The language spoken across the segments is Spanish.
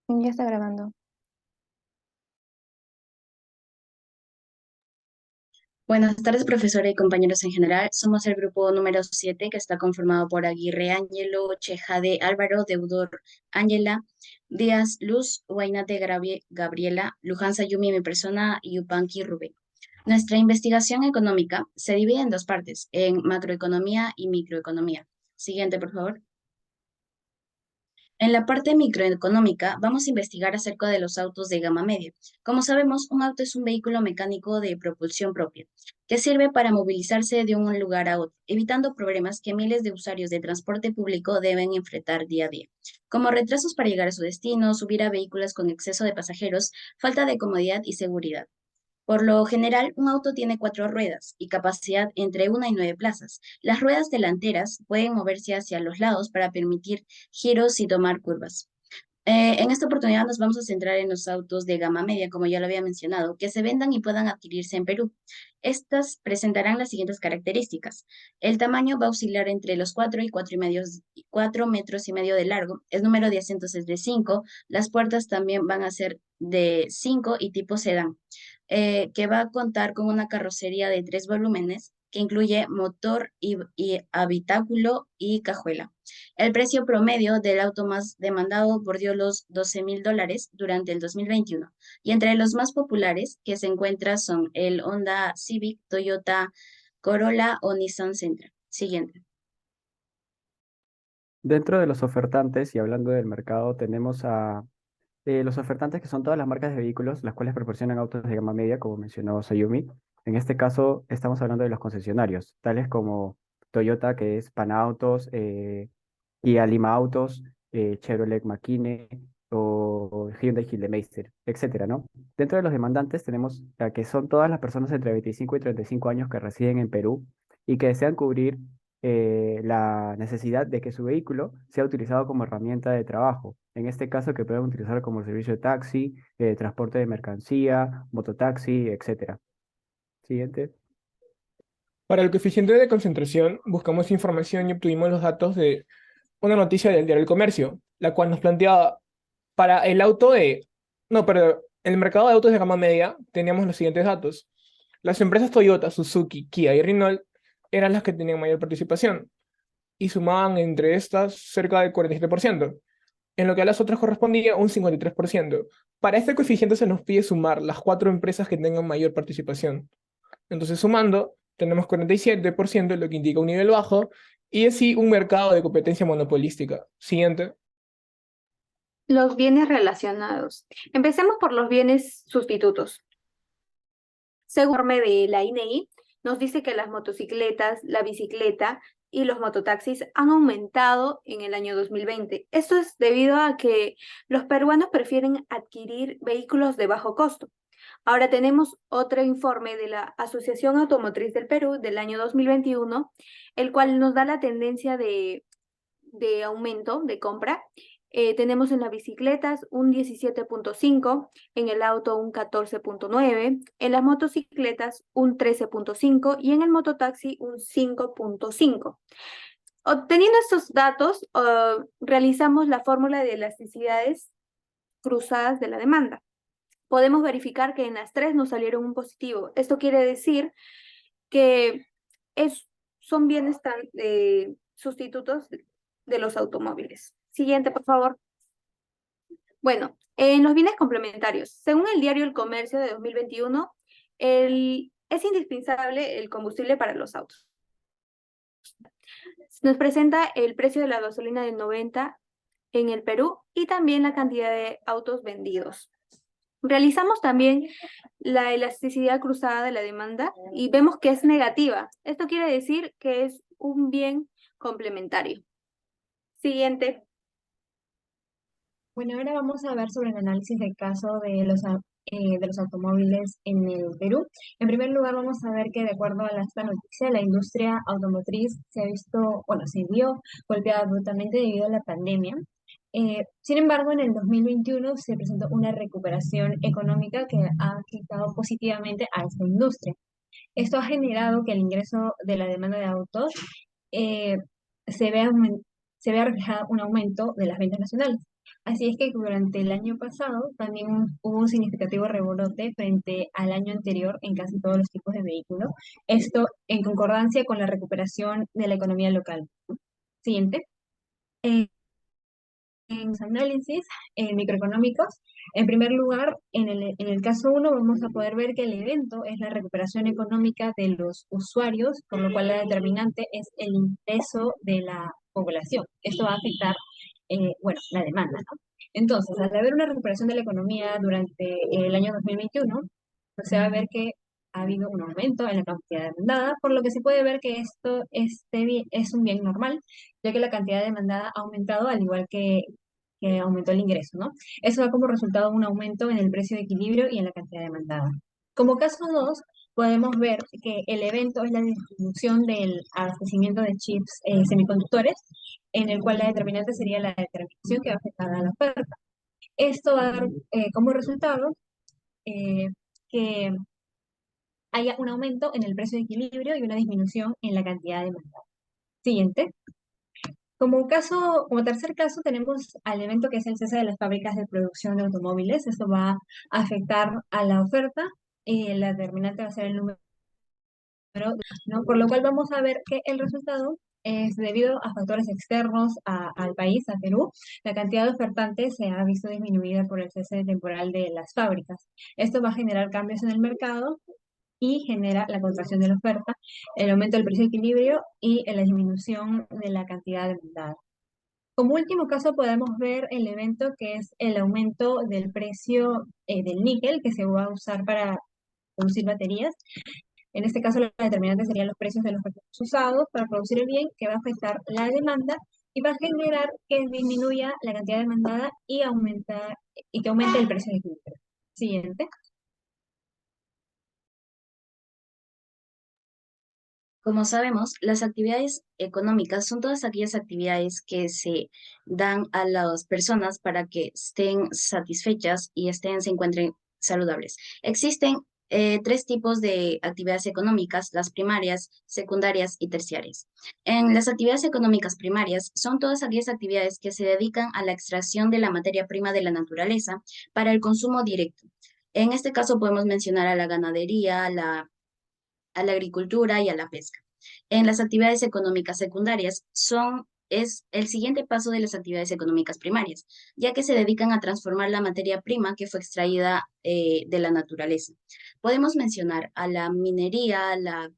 Ya está grabando. Buenas tardes, profesora y compañeros en general. Somos el grupo número 7 que está conformado por Aguirre Ángelo, Chejade Álvaro, Deudor Ángela, Díaz Luz, Guainate Gabriela, Luján Sayumi, mi persona, y Yupanqui Rubén. Nuestra investigación económica se divide en dos partes, en macroeconomía y microeconomía. Siguiente, por favor. En la parte microeconómica, vamos a investigar acerca de los autos de gama media. Como sabemos, un auto es un vehículo mecánico de propulsión propia, que sirve para movilizarse de un lugar a otro, evitando problemas que miles de usuarios de transporte público deben enfrentar día a día, como retrasos para llegar a su destino, subir a vehículos con exceso de pasajeros, falta de comodidad y seguridad. Por lo general, un auto tiene cuatro ruedas y capacidad entre una y nueve plazas. Las ruedas delanteras pueden moverse hacia los lados para permitir giros y tomar curvas. En esta oportunidad nos vamos a centrar en los autos de gama media, como ya lo había mencionado, que se vendan y puedan adquirirse en Perú. Estas presentarán las siguientes características. El tamaño va a oscilar entre los 4 y 4 metros y medio de largo. El número de asientos es de 5. Las puertas también van a ser de 5 y tipo sedán, que va a contar con una carrocería de tres volúmenes que incluye motor y habitáculo y cajuela. El precio promedio del auto más demandado bordeó los $12,000 durante el 2021 y entre los más populares que se encuentran son el Honda Civic, Toyota Corolla o Nissan Sentra. Siguiente. Dentro de los ofertantes, y hablando del mercado, tenemos a los ofertantes que son todas las marcas de vehículos, las cuales proporcionan autos de gama media, como mencionó Sayumi. En este caso, estamos hablando de los concesionarios, tales como Toyota, que es Panautos, Kia Lima Autos, Chevrolet Makine o Hyundai Gildemeister, etcétera, ¿no? Dentro de los demandantes tenemos a que son todas las personas entre 25 y 35 años que residen en Perú y que desean cubrir la necesidad de que su vehículo sea utilizado como herramienta de trabajo. En este caso, que puedan utilizar como servicio de taxi, transporte de mercancía, mototaxi, etcétera. Siguiente. Para el coeficiente de concentración, buscamos información y obtuvimos los datos de una noticia del diario El Comercio, la cual nos planteaba para el auto de... No, pero en el mercado de autos de gama media teníamos los siguientes datos. Las empresas Toyota, Suzuki, Kia y Renault eran las que tenían mayor participación y sumaban entre estas cerca del 47%, en lo que a las otras correspondía un 53%. Para este coeficiente se nos pide sumar las cuatro empresas que tengan mayor participación. Entonces, sumando, tenemos 47%, lo que indica un nivel bajo, y así un mercado de competencia monopolística. Siguiente. Los bienes relacionados. Empecemos por los bienes sustitutos. Según el informe de la INEI, nos dice que las motocicletas, la bicicleta y los mototaxis han aumentado en el año 2020. Esto es debido a que los peruanos prefieren adquirir vehículos de bajo costo. Ahora tenemos otro informe de la Asociación Automotriz del Perú del año 2021, el cual nos da la tendencia de aumento de compra. Tenemos en las bicicletas un 17,5, en el auto un 14,9, en las motocicletas un 13,5 y en el mototaxi un 5,5. Obteniendo estos datos, realizamos la fórmula de elasticidades cruzadas de la demanda. Podemos verificar que en las tres nos salieron un positivo. Esto quiere decir que es, son bienes sustitutos de los automóviles. Siguiente, por favor. Bueno, en los bienes complementarios, según el diario El Comercio de 2021, es indispensable el combustible para los autos. Nos presenta el precio de la gasolina de 90 en el Perú y también la cantidad de autos vendidos. Realizamos también la elasticidad cruzada de la demanda y vemos que es negativa. Esto quiere decir que es un bien complementario. Siguiente. Bueno, ahora vamos a ver sobre el análisis de caso de los automóviles en el Perú. En primer lugar, vamos a ver que de acuerdo a esta noticia, la industria automotriz se ha visto, bueno, se vio golpeada brutalmente debido a la pandemia. Sin embargo, en el 2021 se presentó una recuperación económica que ha afectado positivamente a esta industria. Esto ha generado que el ingreso de la demanda de autos eh, se vea, se vea reflejado un aumento de las ventas nacionales. Así es que durante el año pasado también hubo un significativo rebrote frente al año anterior en casi todos los tipos de vehículos. Esto en concordancia con la recuperación de la economía local. Siguiente. En los análisis microeconómicos, en primer lugar, en el caso uno vamos a poder ver que el evento es la recuperación económica de los usuarios, por lo cual la determinante es el ingreso de la población. Esto va a afectar, bueno, la demanda, ¿no? Entonces, al haber una recuperación de la economía durante el año 2021, pues se va a ver que ha habido un aumento en la cantidad demandada, por lo que se puede ver que es un bien normal, ya que la cantidad demandada ha aumentado al igual que aumentó el ingreso, ¿no? Eso da como resultado un aumento en el precio de equilibrio y en la cantidad demandada. Como caso 2, podemos ver que el evento es la disminución del abastecimiento de chips semiconductores, en el cual la determinante sería la determinación que va a afectar a la oferta. Esto va a dar como resultado eh, que haya un aumento en el precio de equilibrio y una disminución en la cantidad demandada. Siguiente. Como tercer caso, tenemos al evento que es el cese de las fábricas de producción de automóviles. Esto va a afectar a la oferta y la determinante va a ser el número, ¿no? Por lo cual vamos a ver que el resultado es debido a factores externos al país, a Perú, la cantidad de ofertantes se ha visto disminuida por el cese temporal de las fábricas. Esto va a generar cambios en el mercado y genera la contracción de la oferta, el aumento del precio de equilibrio y la disminución de la cantidad demandada. Como último caso podemos ver el evento que es el aumento del precio del níquel que se va a usar para producir baterías. En este caso la determinante serían los precios de los recursos usados para producir el bien que va a afectar la demanda y va a generar que disminuya la cantidad demandada y que aumente el precio de equilibrio. Siguiente. Como sabemos, las actividades económicas son todas aquellas actividades que se dan a las personas para que estén satisfechas y se encuentren saludables. Existen tres tipos de actividades económicas: las primarias, secundarias y terciarias. En las actividades económicas primarias son todas aquellas actividades que se dedican a la extracción de la materia prima de la naturaleza para el consumo directo. En este caso podemos mencionar a la ganadería, a la agricultura y a la pesca. En las actividades económicas secundarias es el siguiente paso de las actividades económicas primarias, ya que se dedican a transformar la materia prima que fue extraída de la naturaleza. Podemos mencionar a la minería, a la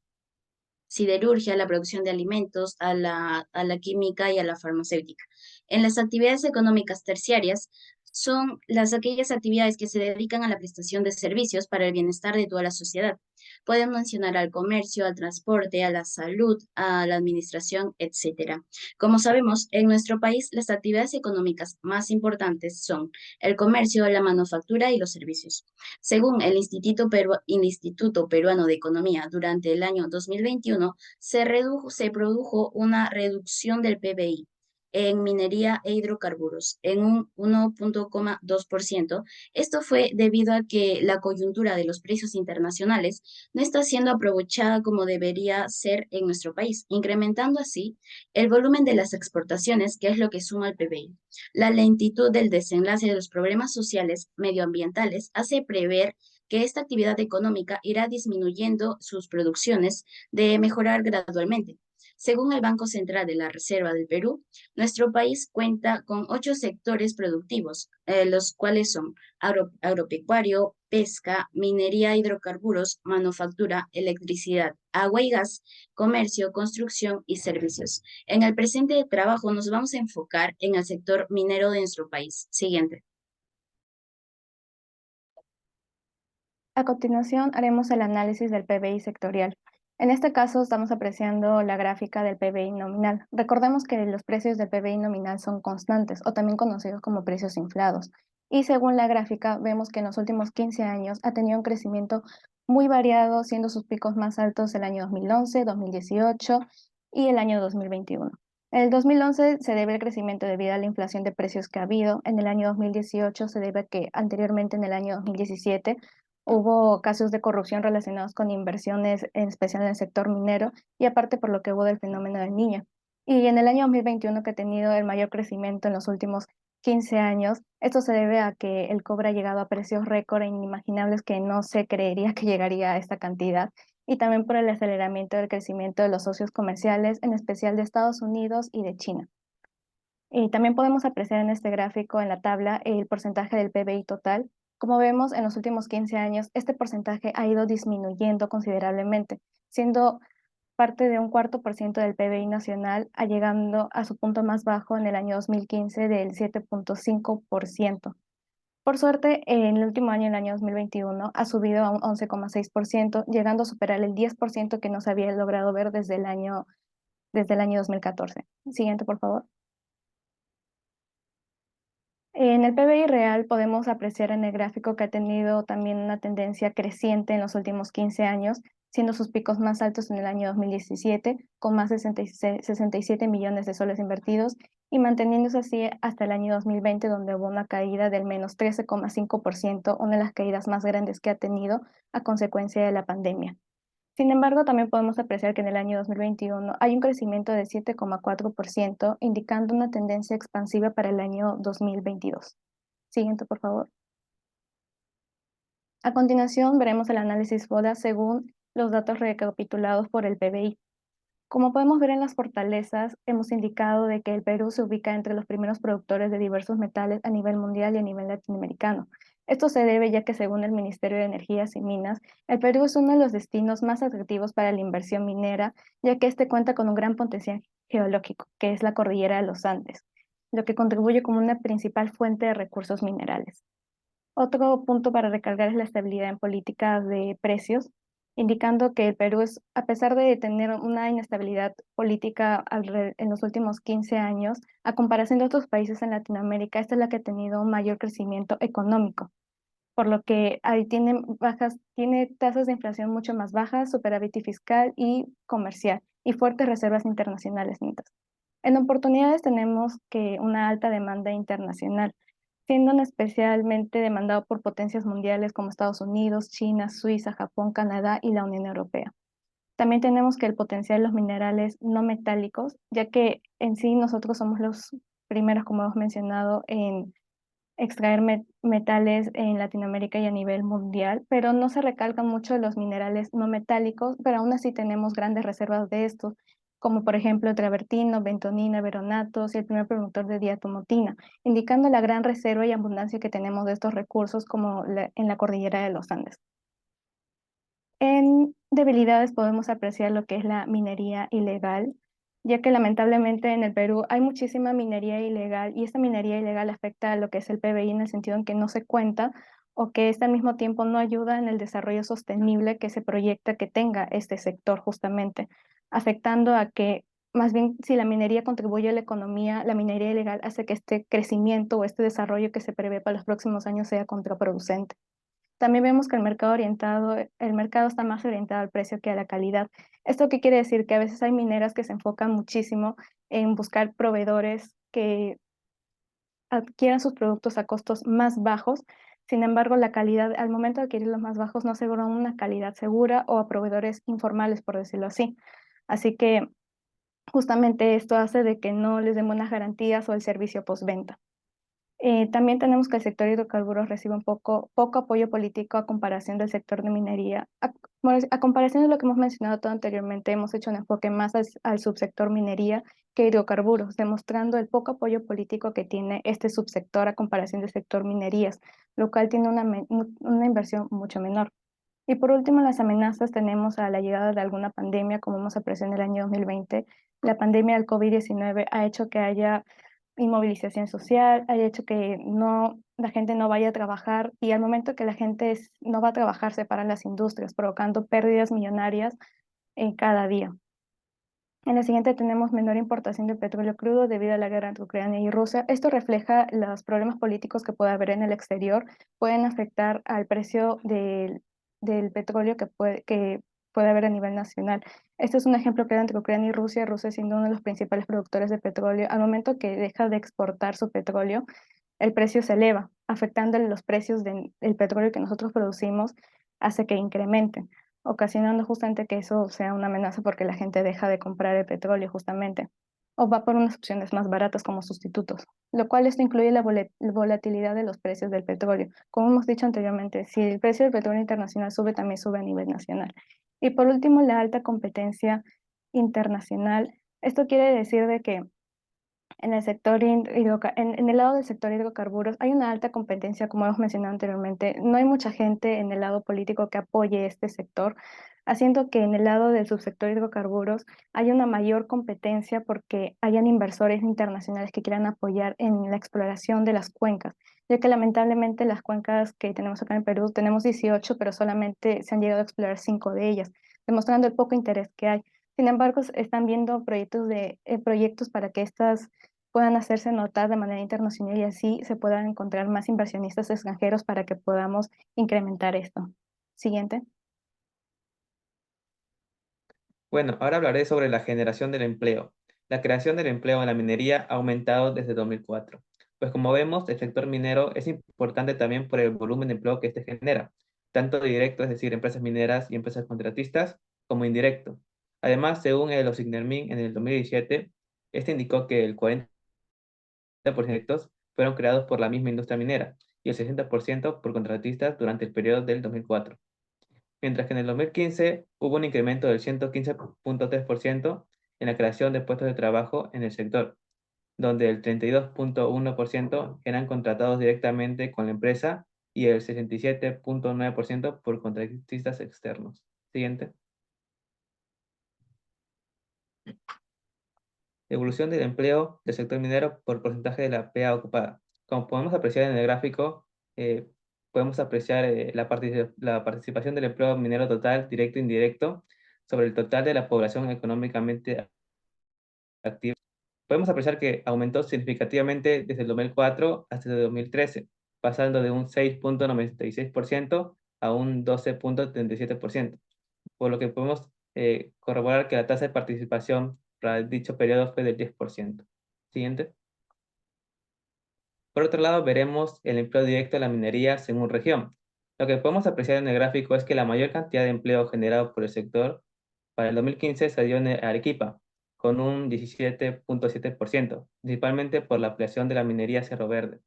siderurgia, a la producción de alimentos, a la química y a la farmacéutica. En las actividades económicas terciarias son aquellas actividades que se dedican a la prestación de servicios para el bienestar de toda la sociedad. Pueden mencionar al comercio, al transporte, a la salud, a la administración, etcétera. Como sabemos, en nuestro país las actividades económicas más importantes son el comercio, la manufactura y los servicios. Según el Instituto Peruano de Economía, durante el año 2021 se produjo una reducción del PBI en minería e hidrocarburos en un 1,2%. Esto fue debido a que la coyuntura de los precios internacionales no está siendo aprovechada como debería ser en nuestro país, incrementando así el volumen de las exportaciones, que es lo que suma al PBI. La lentitud del desenlace de los problemas sociales medioambientales hace prever que esta actividad económica irá disminuyendo sus producciones de mejorar gradualmente. Según el Banco Central de la Reserva del Perú, nuestro país cuenta con 8 sectores productivos, los cuales son agropecuario, pesca, minería, hidrocarburos, manufactura, electricidad, agua y gas, comercio, construcción y servicios. En el presente trabajo nos vamos a enfocar en el sector minero de nuestro país. Siguiente. A continuación, haremos el análisis del PBI sectorial. En este caso, estamos apreciando la gráfica del PBI nominal. Recordemos que los precios del PBI nominal son constantes o también conocidos como precios inflados. Y según la gráfica, vemos que en los últimos 15 años ha tenido un crecimiento muy variado, siendo sus picos más altos el año 2011, 2018 y el año 2021. En el 2011 se debe al crecimiento debido a la inflación de precios que ha habido. En el año 2018 se debe a que anteriormente, en el año 2017, hubo casos de corrupción relacionados con inversiones, en especial en el sector minero, y aparte por lo que hubo del fenómeno del Niño. Y en el año 2021, que ha tenido el mayor crecimiento en los últimos 15 años. Esto se debe a que el cobre ha llegado a precios récord e inimaginables que no se creería que llegaría a esta cantidad, y también por el aceleramiento del crecimiento de los socios comerciales, en especial de Estados Unidos y de China. Y también podemos apreciar en este gráfico, en la tabla, el porcentaje del PBI total. Como vemos, en los últimos 15 años, este porcentaje ha ido disminuyendo considerablemente, siendo parte de un 4% del PBI nacional, llegando a su punto más bajo en el año 2015 del 7,5%. Por suerte, en el último año, el año 2021, ha subido a un 11,6%, llegando a superar el 10% que no se había logrado ver desde el año 2014. Siguiente, por favor. En el PBI real podemos apreciar en el gráfico que ha tenido también una tendencia creciente en los últimos 15 años, siendo sus picos más altos en el año 2017, con más de 67 millones de soles invertidos, y manteniéndose así hasta el año 2020, donde hubo una caída del menos 13,5%, una de las caídas más grandes que ha tenido a consecuencia de la pandemia. Sin embargo, también podemos apreciar que en el año 2021 hay un crecimiento de 7,4%, indicando una tendencia expansiva para el año 2022. Siguiente, por favor. A continuación, veremos el análisis FODA según los datos recapitulados por el PBI. Como podemos ver en las fortalezas, hemos indicado de que el Perú se ubica entre los primeros productores de diversos metales a nivel mundial y a nivel latinoamericano. Esto se debe ya que, según el Ministerio de Energías y Minas, el Perú es uno de los destinos más atractivos para la inversión minera, ya que este cuenta con un gran potencial geológico, que es la cordillera de los Andes, lo que contribuye como una principal fuente de recursos minerales. Otro punto para recargar es la estabilidad en políticas de precios, indicando que el Perú es, a pesar de tener una inestabilidad política en los últimos 15 años, a comparación de otros países en Latinoamérica, esta es la que ha tenido un mayor crecimiento económico, por lo que ahí tiene tasas de inflación mucho más bajas, superávit fiscal y comercial, y fuertes reservas internacionales netas. En oportunidades tenemos que una alta demanda internacional, siendo especialmente demandado por potencias mundiales como Estados Unidos, China, Suiza, Japón, Canadá y la Unión Europea. También tenemos que el potencial de los minerales no metálicos, ya que en sí nosotros somos los primeros, como hemos mencionado, en extraer metales en Latinoamérica y a nivel mundial, pero no se recalcan mucho los minerales no metálicos, pero aún así tenemos grandes reservas de estos, como por ejemplo travertino, bentonina, veronatos y el primer productor de diatomotina, indicando la gran reserva y abundancia que tenemos de estos recursos como en la cordillera de los Andes. En debilidades podemos apreciar lo que es la minería ilegal, ya que lamentablemente en el Perú hay muchísima minería ilegal, y esta minería ilegal afecta a lo que es el PBI en el sentido en que no se cuenta, o que al mismo tiempo no ayuda en el desarrollo sostenible que se proyecta que tenga este sector, justamente afectando a que más bien, si la minería contribuye a la economía, la minería ilegal hace que este crecimiento o este desarrollo que se prevé para los próximos años sea contraproducente. También vemos que el mercado está más orientado al precio que a la calidad. ¿Esto qué quiere decir? Que a veces hay mineras que se enfocan muchísimo en buscar proveedores que adquieran sus productos a costos más bajos. Sin embargo, la calidad, al momento de adquirir los más bajos, no aseguran una calidad segura, o a proveedores informales, por decirlo así. Así que justamente esto hace de que no les den buenas garantías o el servicio postventa. También tenemos que el sector hidrocarburos recibe un poco apoyo político a comparación del sector de minería. A comparación de lo que hemos mencionado todo anteriormente, hemos hecho un enfoque más al subsector minería que hidrocarburos, demostrando el poco apoyo político que tiene este subsector a comparación del sector minerías, lo cual tiene una inversión mucho menor. Y por último, las amenazas tenemos a la llegada de alguna pandemia, como hemos apreciado en el año 2020. La pandemia del COVID-19 ha hecho que haya inmovilización social, ha hecho que la gente no vaya a trabajar, y al momento que la gente no va a trabajar se paran las industrias, provocando pérdidas millonarias en cada día. En la siguiente tenemos menor importación de petróleo crudo debido a la guerra entre Ucrania y Rusia. Esto refleja los problemas políticos que puede haber en el exterior, pueden afectar al precio del petróleo que puede haber a nivel nacional. Este es un ejemplo claro entre Ucrania y Rusia. Rusia, siendo uno de los principales productores de petróleo, al momento que deja de exportar su petróleo, el precio se eleva, afectando los precios del petróleo que nosotros producimos, hace que incrementen, ocasionando justamente que eso sea una amenaza porque la gente deja de comprar el petróleo justamente. o va por unas opciones más baratas como sustitutos, lo cual esto incluye la volatilidad de los precios del petróleo. Como hemos dicho anteriormente, si el precio del petróleo internacional sube, también sube a nivel nacional. Y por último, la alta competencia internacional. Esto quiere decir de que en el sector en el lado del sector hidrocarburos hay una alta competencia, como hemos mencionado anteriormente. No hay mucha gente en el lado político que apoye este sector, haciendo que en el lado del subsector hidrocarburos haya una mayor competencia porque hayan inversores internacionales que quieran apoyar en la exploración de las cuencas, ya que lamentablemente las cuencas que tenemos acá en Perú tenemos 18, pero solamente se han llegado a explorar 5 de ellas, demostrando el poco interés que hay. Sin embargo, están viendo proyectos para que estas puedan hacerse notar de manera internacional y así se puedan encontrar más inversionistas extranjeros para que podamos incrementar esto. Siguiente. Bueno, ahora hablaré sobre la generación del empleo. La creación del empleo en la minería ha aumentado desde 2004. Pues como vemos, el sector minero es importante también por el volumen de empleo que este genera, tanto directo, es decir, empresas mineras y empresas contratistas, como indirecto. Además, según el OSIGNERMIN en el 2017, este indicó que el 40% de proyectos fueron creados por la misma industria minera y el 60% por contratistas durante el periodo del 2004. Mientras que en el 2015 hubo un incremento del 115.3% en la creación de puestos de trabajo en el sector, donde el 32.1% eran contratados directamente con la empresa y el 67.9% por contratistas externos. Siguiente. Evolución del empleo del sector minero por porcentaje de la PA ocupada. Como podemos apreciar en el gráfico, podemos apreciar la participación del empleo minero total, directo e indirecto, sobre el total de la población económicamente activa. Podemos apreciar que aumentó significativamente desde el 2004 hasta el 2013, pasando de un 6.96% a un 12.37%, por lo que podemos corroborar que la tasa de participación para dicho periodo fue del 10%. Siguiente. Por otro lado, veremos el empleo directo de la minería según región. Lo que podemos apreciar en el gráfico es que la mayor cantidad de empleo generado por el sector para el 2015 se dio en Arequipa, con un 17.7%, principalmente por la ampliación de la minería Cerro Verde.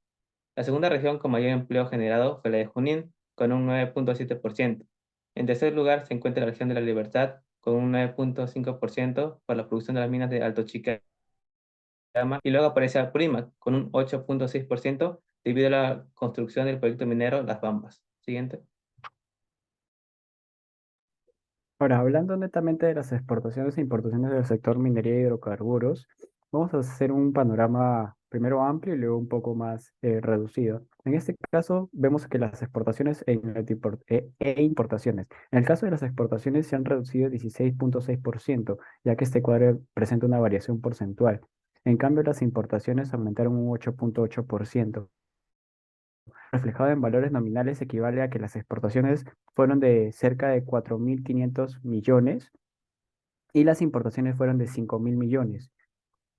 La segunda región con mayor empleo generado fue la de Junín, con un 9.7%. En tercer lugar se encuentra la región de La Libertad, con un 9.5% por la producción de las minas de Alto Chicama, y luego aparece Apurímac, con un 8.6% debido a la construcción del proyecto minero Las Bambas. Siguiente. Ahora, hablando netamente de las exportaciones e importaciones del sector minería y hidrocarburos, vamos a hacer un panorama primero amplio y luego un poco más reducido. En este caso, vemos que las exportaciones e importaciones. En el caso de las exportaciones se han reducido 16.6%, ya que este cuadro presenta una variación porcentual. En cambio, las importaciones aumentaron un 8.8%. Reflejado en valores nominales equivale a que las exportaciones fueron de cerca de 4.500 millones y las importaciones fueron de 5.000 millones.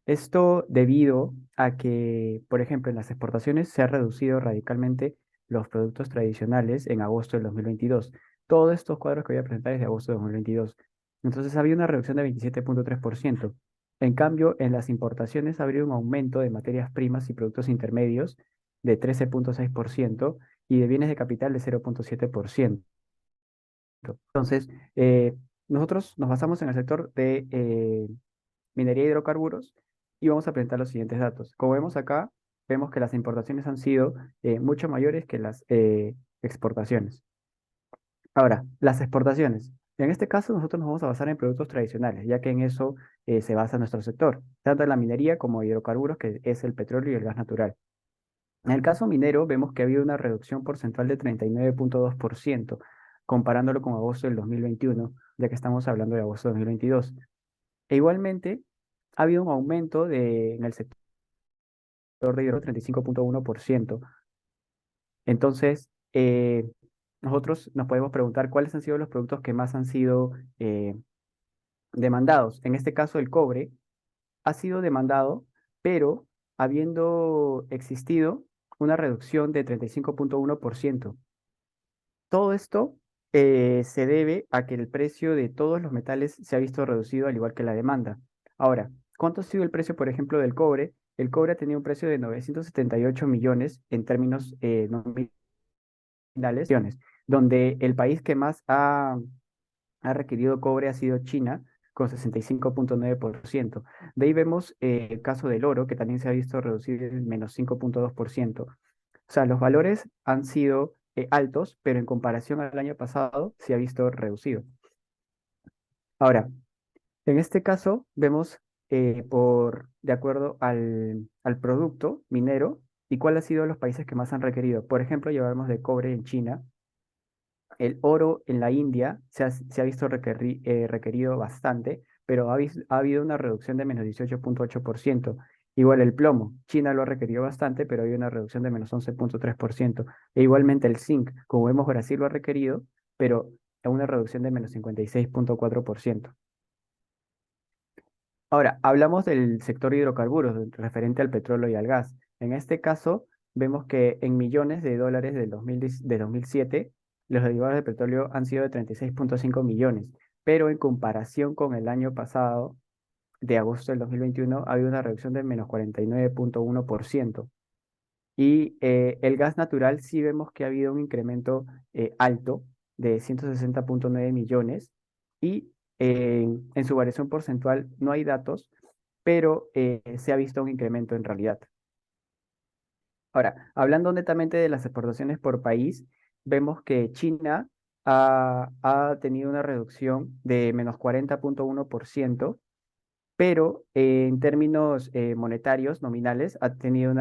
Esto debido a que, por ejemplo, en las exportaciones se ha reducido radicalmente los productos tradicionales en agosto del 2022. Todos estos cuadros que voy a presentar es de agosto de 2022. Entonces había una reducción de 27.3%. En cambio, en las importaciones habría un aumento de materias primas y productos intermedios de 13.6% y de bienes de capital de 0.7%. Entonces, nosotros nos basamos en el sector de minería y hidrocarburos y vamos a presentar los siguientes datos. Como vemos acá, vemos que las importaciones han sido mucho mayores que las exportaciones. Ahora, las exportaciones. En este caso, nosotros nos vamos a basar en productos tradicionales, ya que en eso se basa nuestro sector, tanto en la minería como hidrocarburos, que es el petróleo y el gas natural. En el caso minero, vemos que ha habido una reducción porcentual de 39.2%, comparándolo con agosto del 2021, ya que estamos hablando de agosto del 2022. E igualmente, ha habido un aumento en el sector de hidro 35.1%. Entonces, nosotros nos podemos preguntar cuáles han sido los productos que más han sido demandados. En este caso, el cobre ha sido demandado, pero habiendo existido una reducción de 35.1%. Todo esto se debe a que el precio de todos los metales se ha visto reducido al igual que la demanda. Ahora, ¿Cuánto ha sido el precio, por ejemplo, del cobre? El cobre ha tenido un precio de 978 millones en términos nominales, donde el país que más ha requerido cobre ha sido China, con 65,9%. De ahí vemos el caso del oro, que también se ha visto reducir en menos 5,2%. O sea, los valores han sido altos, pero en comparación al año pasado se ha visto reducido. Ahora, en este caso vemos de acuerdo al producto minero y cuáles han sido los países que más han requerido. Por ejemplo, llevamos de cobre en China. El oro en la India se ha visto requerido bastante, pero ha habido una reducción de menos 18,8%. Igual el plomo, China lo ha requerido bastante, pero hay una reducción de menos 11,3%. E igualmente el zinc, como vemos, Brasil lo ha requerido, pero a una reducción de menos 56,4%. Ahora, hablamos del sector hidrocarburos, referente al petróleo y al gas. En este caso, vemos que en millones de dólares de 2007, los derivados de petróleo han sido de 36,5 millones, pero en comparación con el año pasado, de agosto del 2021, ha habido una reducción de menos 49,1%. Y el gas natural sí vemos que ha habido un incremento alto de 160,9 millones y en su variación porcentual no hay datos, pero se ha visto un incremento en realidad. Ahora, hablando netamente de las exportaciones por país, vemos que China ha tenido una reducción de menos 40,1%, pero en términos monetarios, nominales, ha tenido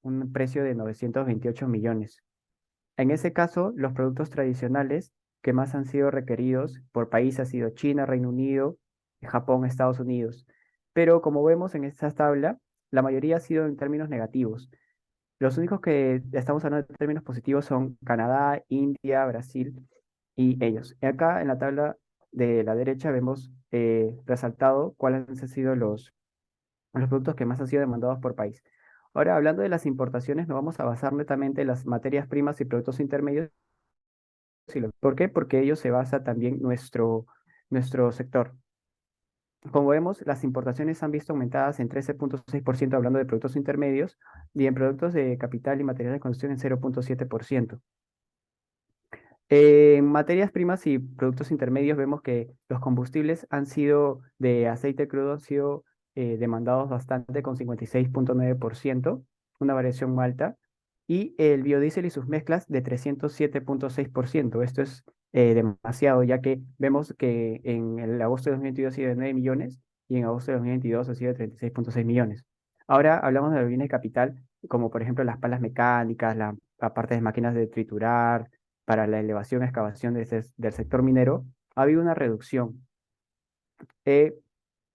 un precio de 928 millones. En ese caso, los productos tradicionales que más han sido requeridos por país ha sido China, Reino Unido, Japón, Estados Unidos. Pero como vemos en esta tabla, la mayoría ha sido en términos negativos. Los únicos que estamos hablando de términos positivos son Canadá, India, Brasil y ellos. Y acá en la tabla de la derecha vemos resaltado cuáles han sido los productos que más han sido demandados por país. Ahora, hablando de las importaciones, nos vamos a basar netamente en las materias primas y productos intermedios. ¿Por qué? Porque ellos se basa también nuestro sector. Como vemos, las importaciones han visto aumentadas en 13,6% hablando de productos intermedios y en productos de capital y materiales de construcción en 0,7%. En materias primas y productos intermedios vemos que los combustibles han sido de aceite crudo, han sido demandados bastante con 56,9%, una variación muy alta, y el biodiesel y sus mezclas de 307,6%. Esto es demasiado, ya que vemos que en el agosto de 2022 ha sido de 9 millones y en agosto de 2022 ha sido de 36,6 millones. Ahora hablamos de los bienes de capital, como por ejemplo las palas mecánicas, la parte de máquinas de triturar, para la elevación y excavación del sector minero, ha habido una reducción eh,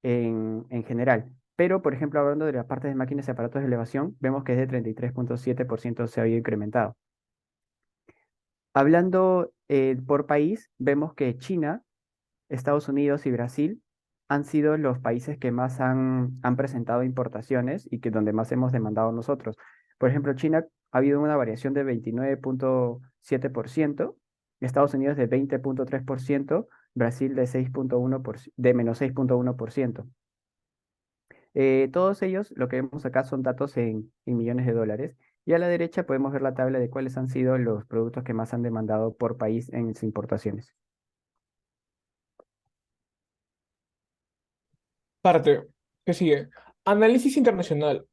en general. Pero, por ejemplo, hablando de las partes de máquinas y aparatos de elevación, vemos que es de 33,7% se ha habido incrementado. Hablando por país, vemos que China, Estados Unidos y Brasil han sido los países que más han presentado importaciones y que donde más hemos demandado nosotros. Por ejemplo, China ha habido una variación de 29,7%, Estados Unidos de 20,3%, Brasil de 6,1%, de menos 6,1%. Todos ellos, lo que vemos acá son datos en millones de dólares. Y a la derecha podemos ver la tabla de cuáles han sido los productos que más han demandado por país en sus importaciones. Parte que sigue. Análisis internacional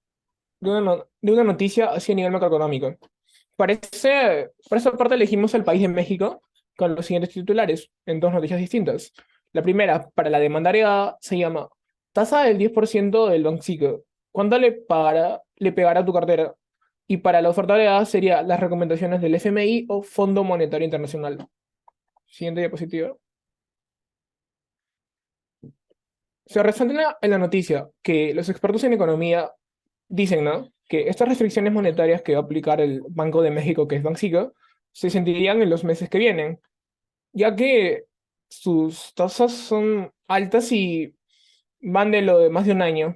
de una noticia hacia nivel macroeconómico. Para esa parte elegimos el país de México con los siguientes titulares en dos noticias distintas. La primera, para la demanda agregada, se llama tasa del 10% del Banxico. ¿Cuánto le pegará a tu cartera? Y para la oferta agregada sería las recomendaciones del FMI o Fondo Monetario Internacional. Siguiente diapositiva. Se resalta en la noticia que los expertos en economía dicen, ¿no?, que estas restricciones monetarias que va a aplicar el Banco de México, que es Banxico, se sentirían en los meses que vienen, ya que sus tasas son altas y van de lo de más de un año.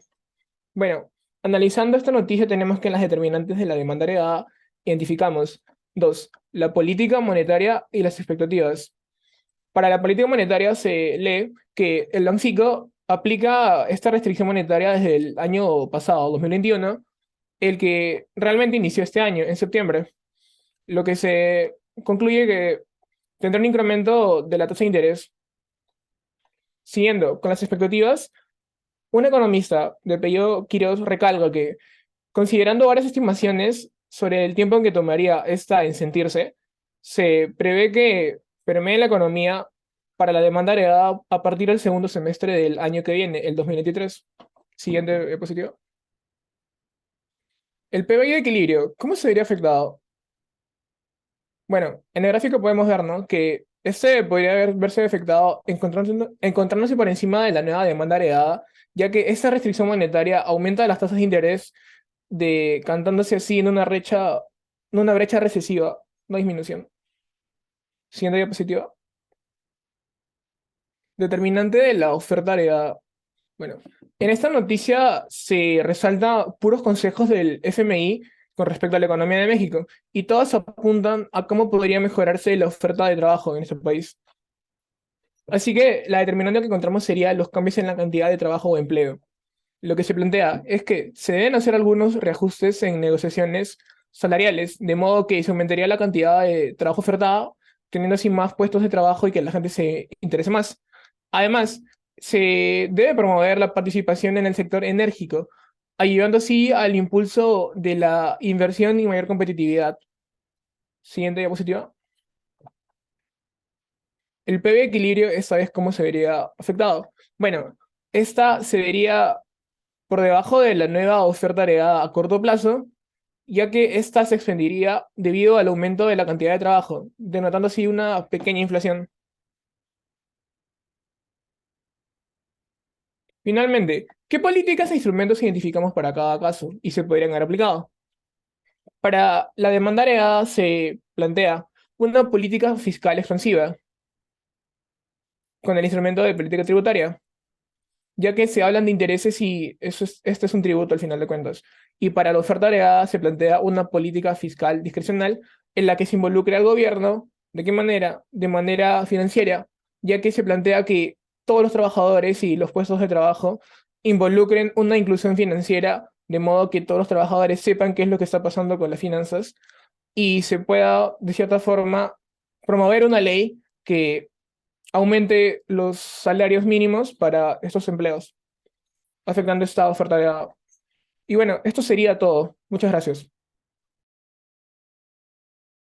Bueno, analizando esta noticia tenemos que en las determinantes de la demanda agregada identificamos dos, la política monetaria y las expectativas. Para la política monetaria se lee que el Banxico aplica esta restricción monetaria desde el año pasado, 2021, el que realmente inició este año, en septiembre, lo que se concluye que tendrá un incremento de la tasa de interés. Siguiendo con las expectativas, un economista de apellido Quiroz recalca que, considerando varias estimaciones sobre el tiempo en que tomaría esta en sentirse, se prevé que permee la economía para la demanda heredada a partir del segundo semestre del año que viene, el 2023. Siguiente diapositiva. El PBI de equilibrio, ¿cómo se vería afectado? Bueno, en el gráfico podemos ver, ¿no?, que este podría verse afectado encontrándose por encima de la nueva demanda heredada, ya que esta restricción monetaria aumenta las tasas de interés, decantándose así en una brecha recesiva, no disminución. Siguiente diapositiva. Determinante de la oferta heredada. Bueno, en esta noticia se resalta puros consejos del FMI con respecto a la economía de México, y todas apuntan a cómo podría mejorarse la oferta de trabajo en este país. Así que la determinante que encontramos sería los cambios en la cantidad de trabajo o empleo. Lo que se plantea es que se deben hacer algunos reajustes en negociaciones salariales, de modo que se aumentaría la cantidad de trabajo ofertado, teniendo así más puestos de trabajo y que la gente se interese más. Además, se debe promover la participación en el sector enérgico, ayudando así al impulso de la inversión y mayor competitividad. Siguiente diapositiva. El PB equilibrio, esta vez, ¿cómo se vería afectado? Bueno, esta se vería por debajo de la nueva oferta heredada a corto plazo, ya que ésta se expandiría debido al aumento de la cantidad de trabajo, denotando así una pequeña inflación. Finalmente, ¿qué políticas e instrumentos identificamos para cada caso y se podrían haber aplicado? Para la demanda heredada se plantea una política fiscal expansiva con el instrumento de política tributaria, ya que se hablan de intereses y este es un tributo al final de cuentas. Y para la oferta agregada se plantea una política fiscal discrecional en la que se involucre al gobierno. ¿De qué manera? De manera financiera, ya que se plantea que todos los trabajadores y los puestos de trabajo involucren una inclusión financiera, de modo que todos los trabajadores sepan qué es lo que está pasando con las finanzas y se pueda, de cierta forma, promover una ley que aumente los salarios mínimos para estos empleos, afectando esta oferta de... Y bueno, esto sería todo. Muchas gracias.